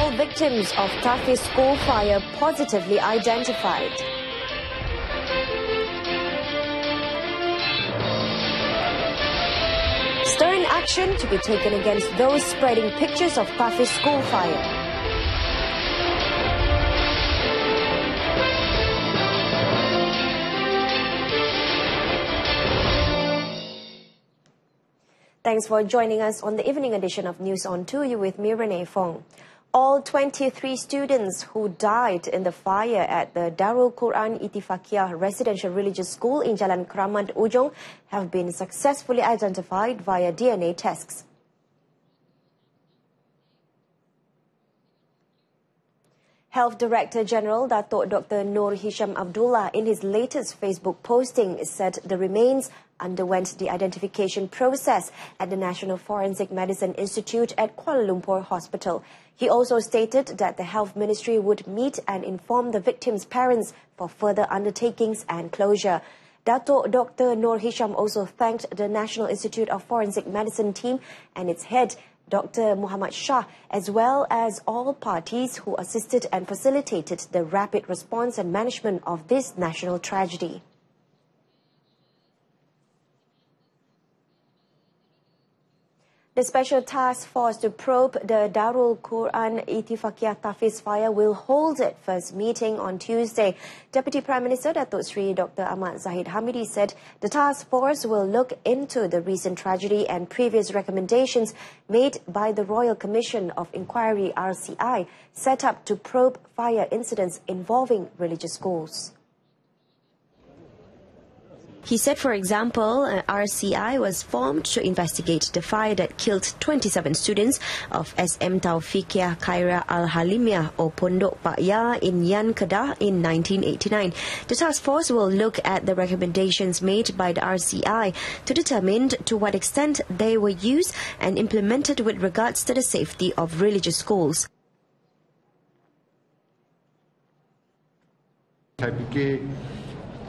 all victims of TAHFIZ school fire positively identified. Stern action to be taken against those spreading pictures of TAHFIZ school fire. Thanks for joining us on the evening edition of News on 2. You with me, RENEE Fong. All 23 students who died in the fire at the Darul Quran Ittifaqiyah Residential Religious School in Jalan Keramat Ujong have been successfully identified via DNA tests. Health Director General Datuk Dr. Nur Hisham Abdullah in his latest Facebook posting said the remains underwent the identification process at the National Forensic Medicine Institute at Kuala Lumpur Hospital. He also stated that the Health Ministry would meet and inform the victims' parents for further undertakings and closure. Datuk Dr. Nur Hisham also thanked the National Institute of Forensic Medicine team and its head, Dr. Muhammad Shah, as well as all parties who assisted and facilitated the rapid response and management of this national tragedy. The Special Task Force to probe the Darul Quran Ittifaqiyah TAHFIZ fire will hold its first meeting on Tuesday. Deputy Prime Minister Datuk Sri Dr. Ahmad Zahid Hamidi said the task force will look into the recent tragedy and previous recommendations made by the Royal Commission of Inquiry (RCI) set up to probe fire incidents involving religious schools. He said, for example, RCI was formed to investigate the fire that killed 27 students of SM Taufiqiyah Khairiyah Al-Halimiyah or Pondok Pak Ya in Yan Kedah in 1989. The task force will look at the recommendations made by the RCI to determine to what extent they were used and implemented with regards to the safety of religious schools. Saya fikir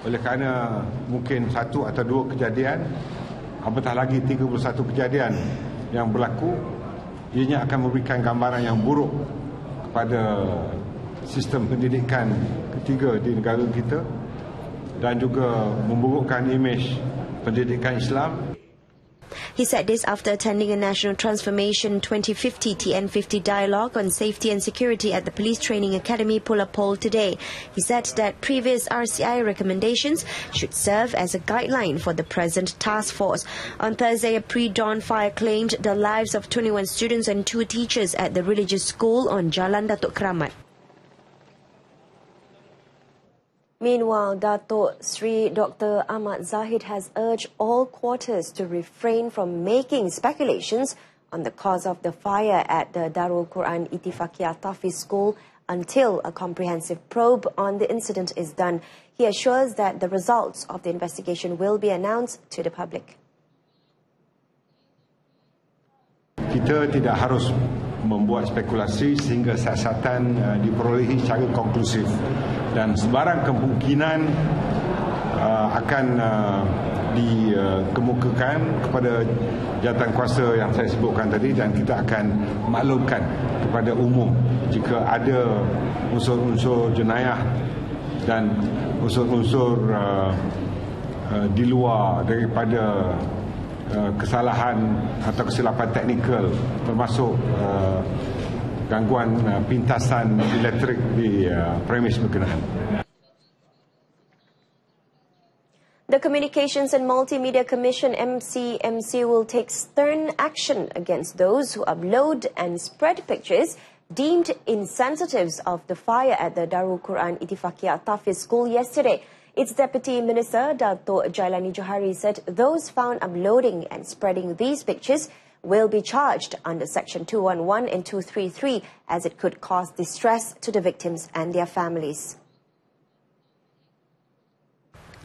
oleh kerana mungkin satu atau dua kejadian, apatah lagi 31 kejadian yang berlaku, ianya akan memberikan gambaran yang buruk kepada sistem pendidikan ketiga di negara kita dan juga memburukkan imej pendidikan Islam. He said this after attending a National Transformation 2050 TN50 dialogue on safety and security at the Police Training Academy Pulapol today. He said that previous RCI recommendations should serve as a guideline for the present task force. On Thursday, a pre-dawn fire claimed the lives of 21 students and 2 teachers at the religious school on Jalan Datuk Keramat. Meanwhile, Datuk Sri Dr. Ahmad Zahid has urged all quarters to refrain from making speculations on the cause of the fire at the Darul Quran Ittifaqiyah TAHFIZ school until a comprehensive probe on the incident is done. He assures that the results of the investigation will be announced to the public. Kita tidak harus membuat spekulasi sehingga siasatan diperolehi secara konklusif dan sebarang kemungkinan akan dikemukakan kepada jawatan kuasa yang saya sebutkan tadi dan kita akan maklumkan kepada umum jika ada unsur-unsur jenayah dan unsur-unsur di luar daripada kesalahan atau kesilapan teknikal termasuk gangguan pintasan elektrik di premis berkenaan. The Communications and Multimedia Commission (MCMC) will take stern action against those who upload and spread pictures deemed insensitives of the fire at the Darul Quran Ittifaqiyah TAHFIZ school yesterday. Its Deputy Minister, Datuk Jailani Johari, said those found uploading and spreading these pictures will be charged under Section 211 and 233 as it could cause distress to the victims and their families.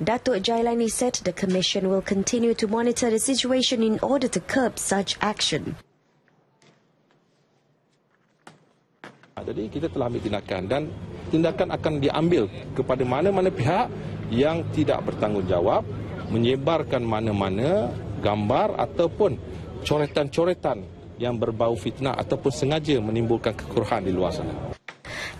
Datuk Jailani said the Commission will continue to monitor the situation in order to curb such action. Jadi kita telah ambil tindakan dan tindakan akan diambil kepada mana-mana pihak yang tidak bertanggungjawab menyebarkan mana-mana gambar ataupun coretan-coretan yang berbau fitnah ataupun sengaja menimbulkan kekeruhan di luar sana.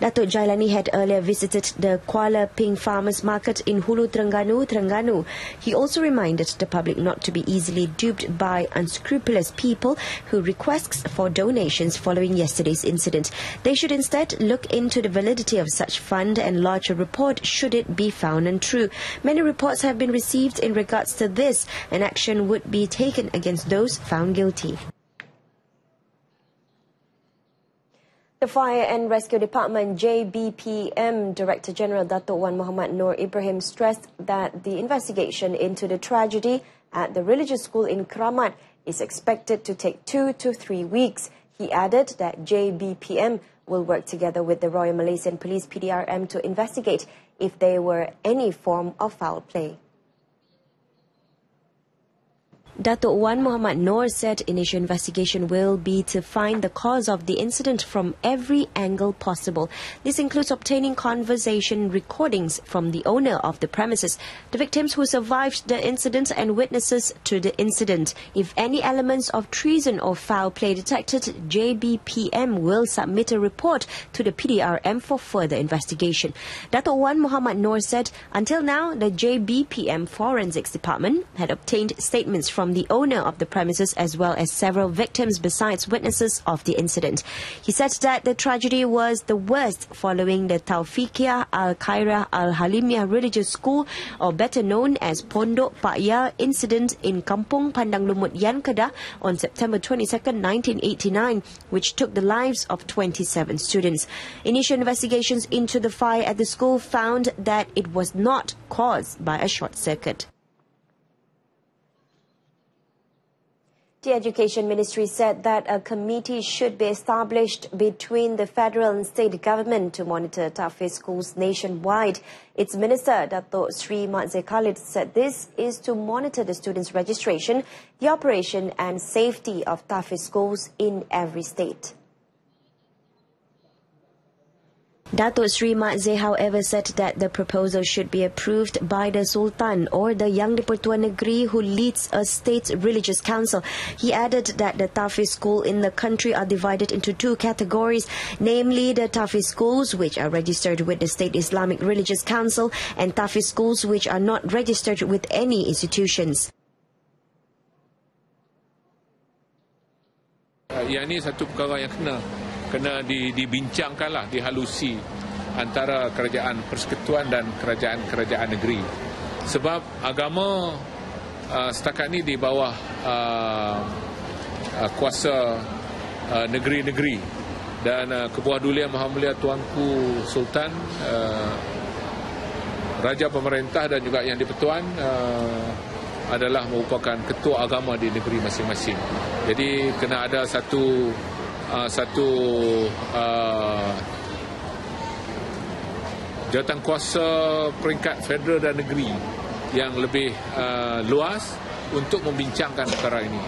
Datuk Jailani had earlier visited the Kuala Ping Farmers Market in Hulu Terengganu. He also reminded the public not to be easily duped by unscrupulous people who request for donations following yesterday's incident. They should instead look into the validity of such fund and lodge a report should it be found untrue. Many reports have been received in regards to this, and action would be taken against those found guilty. The Fire and Rescue Department JBPM Director General Datuk Wan Muhammad Noor Ibrahim stressed that the investigation into the tragedy at the religious school in Kramat is expected to take 2 to 3 weeks. He added that JBPM will work together with the Royal Malaysian Police PDRM to investigate if there were any form of foul play. Datuk Wan Muhammad Noor said initial investigation will be to find the cause of the incident from every angle possible. This includes obtaining conversation recordings from the owner of the premises, the victims who survived the incident and witnesses to the incident. If any elements of treason or foul play detected, JBPM will submit a report to the PDRM for further investigation. Datuk Wan Muhammad Noor said until now the JBPM Forensics Department had obtained statements from the owner of the premises as well as several victims besides witnesses of the incident. He said that the tragedy was the worst following the Taufiqiyah Al-Khairah Al-Halimiyah Religious School, or better known as Pondok Pak Ya, incident in Kampung Pandang Lumut Yan Kedah on September 22, 1989, which took the lives of 27 students. Initial investigations into the fire at the school found that it was not caused by a short circuit. The Education Ministry said that a committee should be established between the federal and state government to monitor TAHFIZ schools nationwide. Its Minister, Datuk Sri Mat Zee Khalid, said this is to monitor the students' registration, the operation and safety of TAHFIZ schools in every state. Datuk Sri Mat Zee, however, said that the proposal should be approved by the Sultan or the Yang di-Pertuan Negeri who leads a state religious council. He added that the TAHFIZ schools in the country are divided into 2 categories, namely the TAHFIZ schools which are registered with the State Islamic Religious Council and TAHFIZ schools which are not registered with any institutions. Yang ini satu perkara yang kena dibincangkanlah, dihalusi antara kerajaan persekutuan dan kerajaan negeri. Sebab agama setakat ini di bawah kuasa negeri-negeri, dan Kebuah Duli Yang Maha Mulia Tuanku Sultan, Raja Pemerintah dan juga Yang di-Pertuan adalah merupakan ketua agama di negeri masing-masing. Jadi kena ada satu jawatan kuasa peringkat federal dan negeri yang lebih luas untuk membincangkan perkara ini.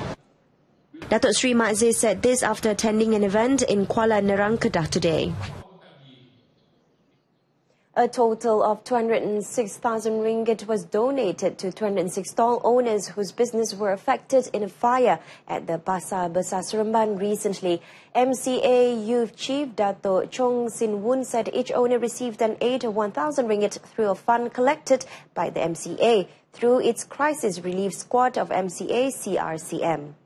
Datuk Sri Mat Zee said this after attending an event in Kuala Nerang, Kedah today. A total of 206,000 ringgit was donated to 206 stall owners whose business were affected in a fire at the Pasar Besar Seremban recently. MCA Youth Chief Dato' Chong Sin Woon said each owner received an aid of 1,000 ringgit through a fund collected by the MCA through its Crisis Relief Squad of MCA CRCM.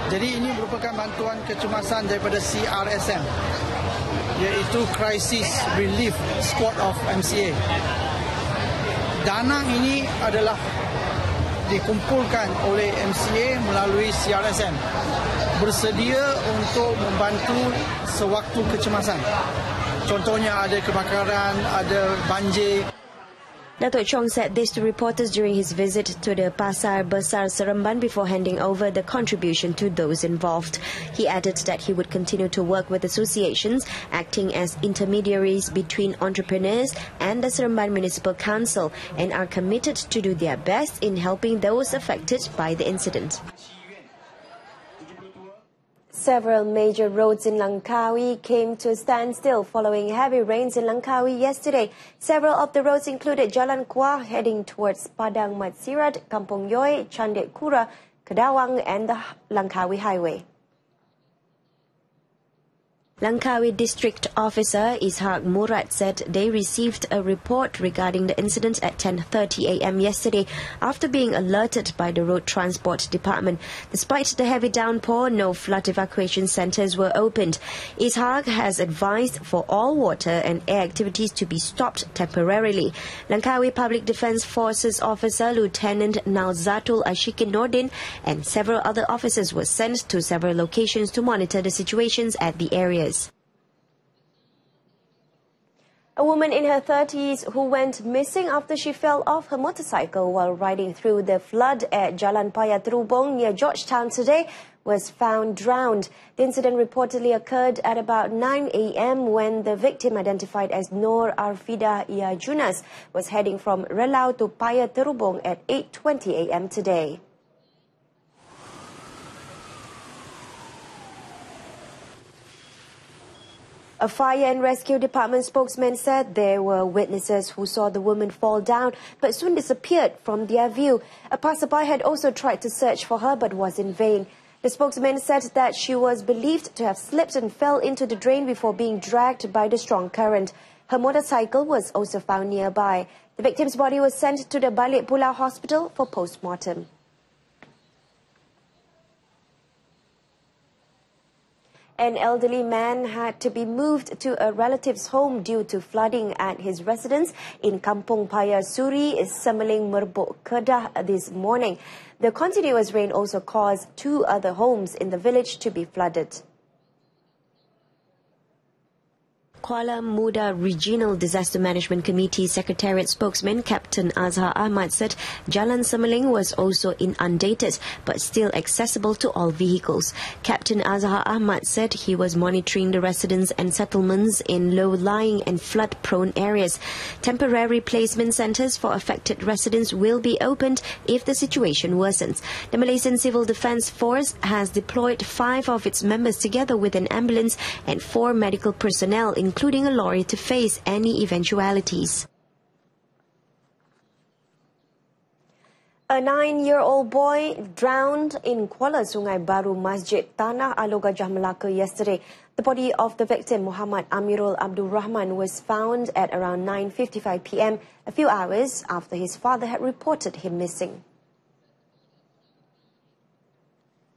Jadi ini merupakan bantuan kecemasan daripada CRSM, iaitu Crisis Relief Squad of MCA. Dana ini adalah dikumpulkan oleh MCA melalui CRSM, bersedia untuk membantu sewaktu kecemasan. Contohnya ada kebakaran, ada banjir. Dato' Chong said this to reporters during his visit to the Pasar Besar Seremban before handing over the contribution to those involved. He added that he would continue to work with associations acting as intermediaries between entrepreneurs and the Seremban Municipal Council and are committed to do their best in helping those affected by the incident. Several major roads in Langkawi came to a standstill following heavy rains in Langkawi yesterday. Several of the roads included Jalan Kuah heading towards Padang Matsirat, Kampung Yoi, Chandek Kura, Kedawang and the Langkawi Highway. Langkawi District Officer Ishak Murad said they received a report regarding the incident at 10:30 a.m. yesterday after being alerted by the Road Transport Department. Despite the heavy downpour, no flood evacuation centres were opened. Ishak has advised for all water and air activities to be stopped temporarily. Langkawi Public Defence Forces Officer Lieutenant Nalzatul Ashikin Nordin and several other officers were sent to several locations to monitor the situations at the areas. A woman in her 30s who went missing after she fell off her motorcycle while riding through the flood at Jalan Paya Terubong near Georgetown today was found drowned. The incident reportedly occurred at about 9 a.m. when the victim, identified as Nur Arfida Iajunas, was heading from Relau to Paya Terubong at 8:20 a.m. today. A fire and rescue department spokesman said there were witnesses who saw the woman fall down but soon disappeared from their view. A passerby had also tried to search for her but was in vain. The spokesman said that she was believed to have slipped and fell into the drain before being dragged by the strong current. Her motorcycle was also found nearby. The victim's body was sent to the Balik Pulau Hospital for post-mortem. An elderly man had to be moved to a relative's home due to flooding at his residence in Kampung Paya Suri, Semeling Merbok Kedah this morning. The continuous rain also caused 2 other homes in the village to be flooded. Kuala Muda Regional Disaster Management Committee Secretariat spokesman Captain Azhar Ahmad said Jalan Semeling was also inundated but still accessible to all vehicles. Captain Azhar Ahmad said he was monitoring the residents and settlements in low-lying and flood-prone areas. Temporary placement centres for affected residents will be opened if the situation worsens. The Malaysian Civil Defence Force has deployed 5 of its members together with an ambulance and 4 medical personnel, including a lorry, to face any eventualities. A 9-year-old boy drowned in Kuala Sungai Baru Masjid Tanah Alor Gajah Melaka yesterday. The body of the victim, Muhammad Amirul Abdul Rahman, was found at around 9:55 p.m, a few hours after his father had reported him missing.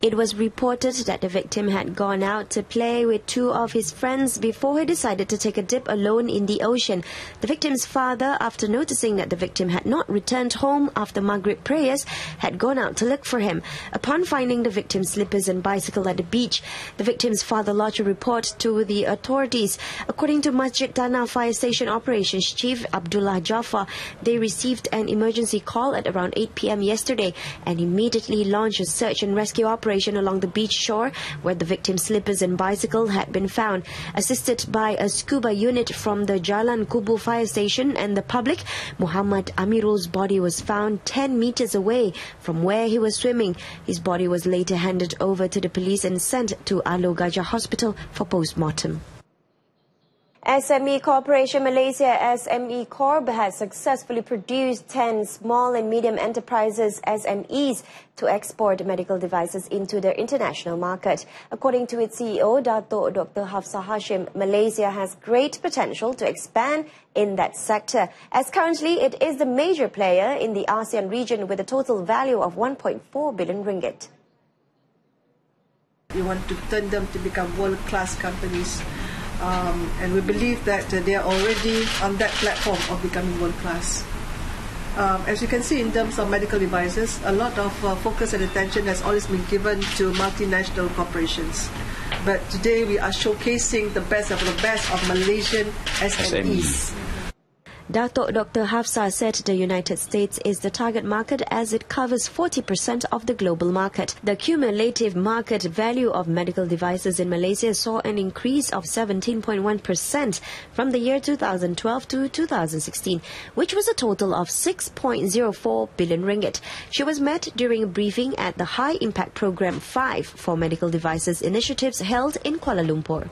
It was reported that the victim had gone out to play with 2 of his friends before he decided to take a dip alone in the ocean. The victim's father, after noticing that the victim had not returned home after Maghrib prayers, had gone out to look for him. Upon finding the victim's slippers and bicycle at the beach, the victim's father lodged a report to the authorities. According to Masjid Tanah Fire Station Operations Chief Abdullah Jafar, they received an emergency call at around 8 p.m. yesterday and immediately launched a search and rescue operation along the beach shore where the victim's slippers and bicycle had been found. Assisted by a scuba unit from the Jalan Kubu Fire Station and the public, Muhammad Amirul's body was found 10 meters away from where he was swimming. His body was later handed over to the police and sent to Alor Gajah Hospital for post-mortem. SME Corporation Malaysia SME Corp has successfully produced 10 small and medium enterprises SMEs to export medical devices into the international market. According to its CEO, Dato' Dr. Hafsah Hashim, Malaysia has great potential to expand in that sector, as currently it is the major player in the ASEAN region with a total value of 1.4 billion ringgit. We want to turn them to become world-class companies. And we believe that they are already on that platform of becoming world-class. As you can see, in terms of medical devices, a lot of focus and attention has always been given to multinational corporations. But today we are showcasing the best of Malaysian SMEs. Dato' Dr. Hafsa said the United States is the target market as it covers 40% of the global market. The cumulative market value of medical devices in Malaysia saw an increase of 17.1% from the year 2012 to 2016, which was a total of 6.04 billion ringgit. She was met during a briefing at the High Impact Program 5 for Medical Devices initiatives held in Kuala Lumpur.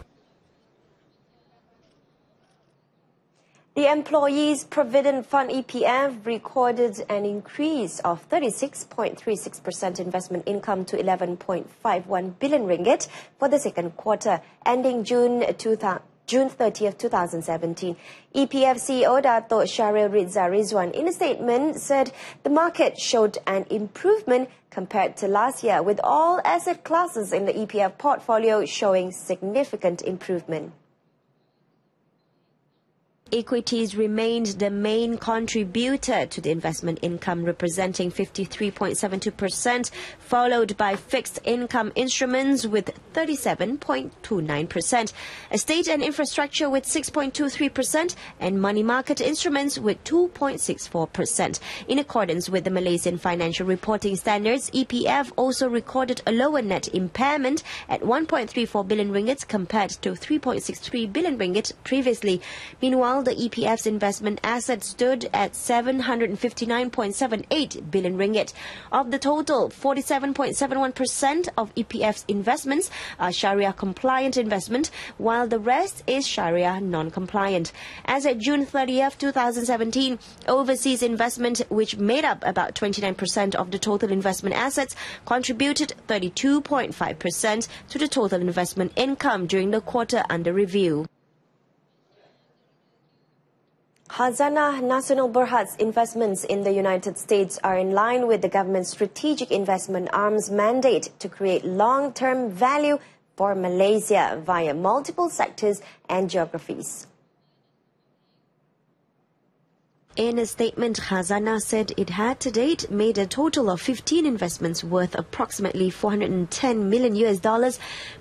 The Employees Provident Fund EPF recorded an increase of 36.36% investment income to 11.51 billion ringgit for the second quarter, ending June 30th, 2017. EPF CEO Dato' Syahril Rizza Rizwan in a statement said the market showed an improvement compared to last year, with all asset classes in the EPF portfolio showing significant improvement. Equities remained the main contributor to the investment income, representing 53.72%, followed by fixed income instruments with 37.29%, estate and infrastructure with 6.23%, and money market instruments with 2.64%. In accordance with the Malaysian Financial Reporting Standards, EPF also recorded a lower net impairment at 1.34 billion ringgit compared to 3.63 billion ringgit previously. Meanwhile, the EPF's investment assets stood at 759.78 billion ringgit. Of the total, 47.71% of EPF's investments are Sharia-compliant investment, while the rest is Sharia non-compliant. As at June 30th, 2017, overseas investment, which made up about 29% of the total investment assets, contributed 32.5% to the total investment income during the quarter under review. Khazanah Nasional Berhad's investments in the United States are in line with the government's strategic investment arm's mandate to create long-term value for Malaysia via multiple sectors and geographies. In a statement, Khazanah said it had to date made a total of 15 investments worth approximately $410 million,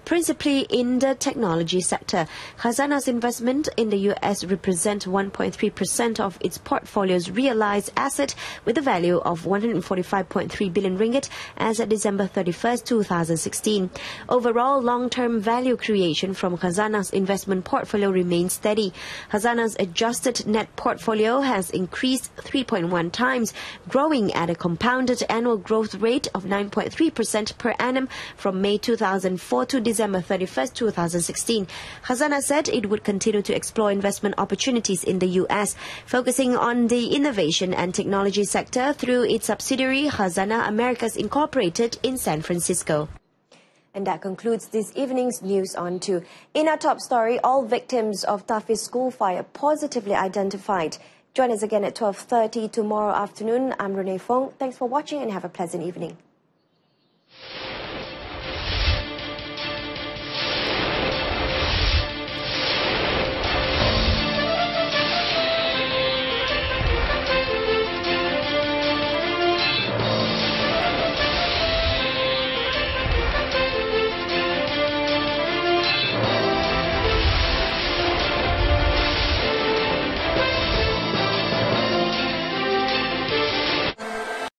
principally in the technology sector. Khazanah's investment in the US represent 1.3% of its portfolio's realized asset, with a value of 145.3 billion ringgit as at December 31st, 2016. Overall, long-term value creation from Khazanah's investment portfolio remains steady. Khazanah's adjusted net portfolio has increased 3.1 times, growing at a compounded annual growth rate of 9.3% per annum from May 2004 to December 31st, 2016. Khazanah said it would continue to explore investment opportunities in the US, focusing on the innovation and technology sector through its subsidiary Khazanah Americas Incorporated in San Francisco. And that concludes this evening's news on 2. In our top story, all victims of TAHFIZ school fire positively identified. Join us again at 12:30 tomorrow afternoon. I'm RENEE Fong. Thanks for watching and have a pleasant evening.